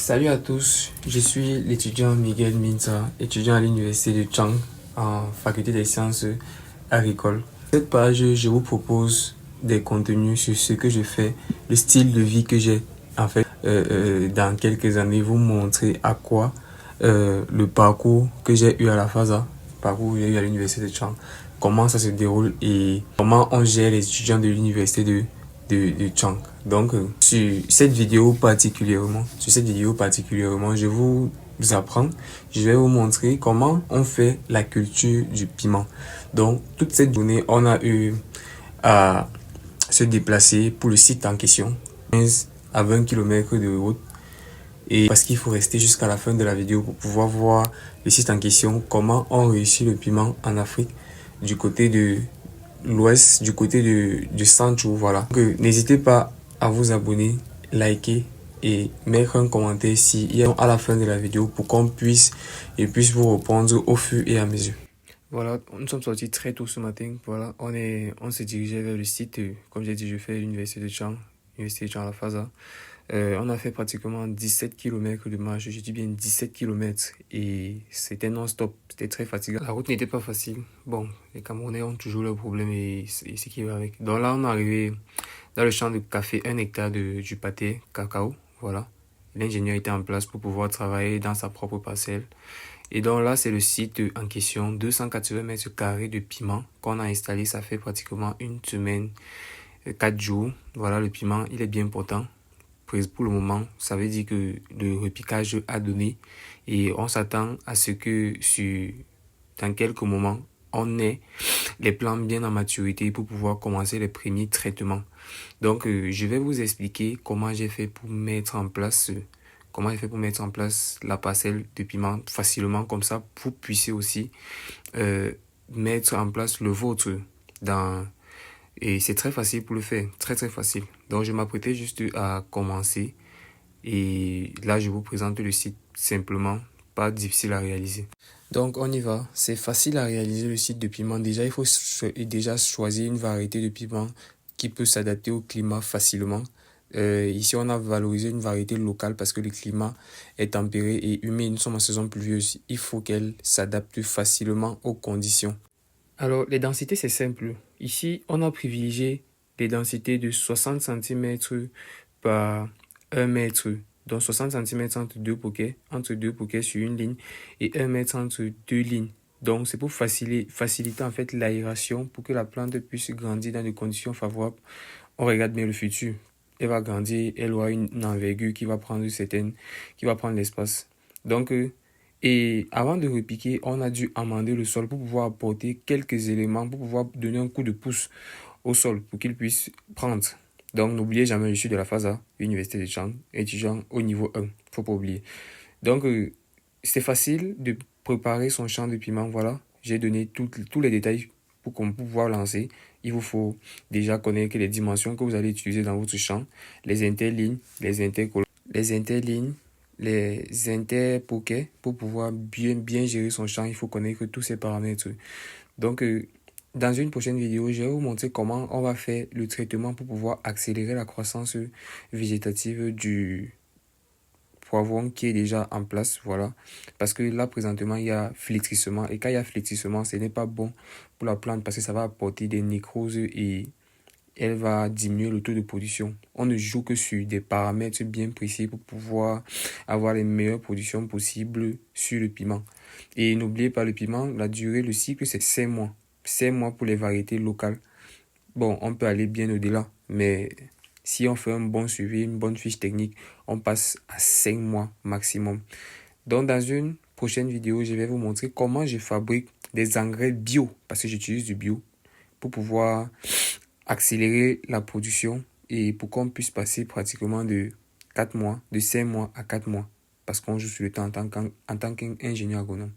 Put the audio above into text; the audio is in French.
Salut à tous, je suis l'étudiant Miguel Minza, étudiant à l'université de Chang en faculté des sciences agricoles. Dans cette page, je vous propose des contenus sur ce que je fais, le style de vie que j'ai. En fait, dans quelques années, vous montrer à quoi le parcours que j'ai eu à la FASA, parcours que j'ai eu à l'université de Chang, comment ça se déroule et comment on gère les étudiants de l'université de Chang. Donc, sur cette vidéo particulièrement, je vous apprends, je vais vous montrer comment on fait la culture du piment. Donc, toute cette journée, on a eu à se déplacer pour le site en question, 15 à 20 km de route. Et parce qu'il faut rester jusqu'à la fin de la vidéo pour pouvoir voir le site en question, comment on réussit le piment en Afrique, du côté de l'ouest, du côté du centre, voilà. Donc, n'hésitez pas à vous abonner, liker et mettre un commentaire si à la fin de la vidéo pour qu'on puisse vous répondre au fur et à mesure. Voilà, nous sommes sortis très tôt ce matin. Voilà, on s'est dirigé vers le site. Comme j'ai dit, je fais l'université de Chang, l'université de Chang à la FASA. On a fait pratiquement 17 km de marche, je dis bien 17 km et c'était non-stop, c'était très fatigant. La route n'était pas facile. Bon, les Camerounais ont toujours leurs problèmes et ce qui va avec. Donc là, on est arrivé dans le champ de café, 1 hectare du pâté cacao, voilà. L'ingénieur était en place pour pouvoir travailler dans sa propre parcelle. Et donc là, c'est le site en question, 280 mètres carrés de piment qu'on a installé. Ça fait pratiquement une semaine, 4 jours. Voilà, le piment, il est bien important. Pour le moment, ça veut dire que le repiquage a donné et on s'attend à ce que dans quelques moments, on ait les plants bien en maturité pour pouvoir commencer les premiers traitements. Donc, je vais vous expliquer comment j'ai fait pour mettre en place la parcelle de piment facilement, comme ça vous puissiez aussi mettre en place le vôtre et c'est très facile pour le faire, très très facile. Donc je m'apprêtais juste à commencer et là je vous présente le site simplement, pas difficile à réaliser. Donc on y va, c'est facile à réaliser le site de piment. Déjà il faut déjà choisir une variété de piment qui peut s'adapter au climat facilement. Ici on a valorisé une variété locale parce que le climat est tempéré et humide. Nous sommes en saison pluvieuse, il faut qu'elle s'adapte facilement aux conditions. Alors, les densités, c'est simple. Ici, on a privilégié des densités de 60 cm par 1 mètre. Donc, 60 cm entre deux poquets sur une ligne et 1 mètre entre deux lignes. Donc, c'est pour faciliter en fait l'aération pour que la plante puisse grandir dans des conditions favorables. On regarde bien le futur. Elle va grandir, elle aura une envergure qui va prendre l'espace. Donc, et avant de repiquer, on a dû amender le sol pour pouvoir apporter quelques éléments, pour pouvoir donner un coup de pouce au sol pour qu'il puisse prendre. Donc n'oubliez jamais, je suis de la FASA, Université de Chang, étudiant au niveau 1, faut pas oublier. Donc c'est facile de préparer son champ de piment, voilà. J'ai donné tous les détails pour pouvoir lancer. Il vous faut déjà connaître les dimensions que vous allez utiliser dans votre champ, les interlignes, les interpoquets. Pour pouvoir bien gérer son champ, il faut connaître tous ces paramètres. Donc, dans une prochaine vidéo, je vais vous montrer comment on va faire le traitement pour pouvoir accélérer la croissance végétative du poivron qui est déjà en place, voilà. Parce que là, présentement, il y a flétrissement. Et quand il y a flétrissement, ce n'est pas bon pour la plante parce que ça va apporter des nécroses et elle va diminuer le taux de production. On ne joue que sur des paramètres bien précis pour pouvoir avoir les meilleures productions possibles sur le piment. Et n'oubliez pas, le piment, la durée, le cycle, c'est 5 mois. 5 mois pour les variétés locales. Bon, on peut aller bien au-delà, mais si on fait un bon suivi, une bonne fiche technique, on passe à 5 mois maximum. Donc, dans une prochaine vidéo, je vais vous montrer comment je fabrique des engrais bio, parce que j'utilise du bio, pour pouvoir accélérer la production et pour qu'on puisse passer pratiquement de 4 mois, de 5 mois à 4 mois, parce qu'on joue sur le temps en tant qu'ingénieur agronome.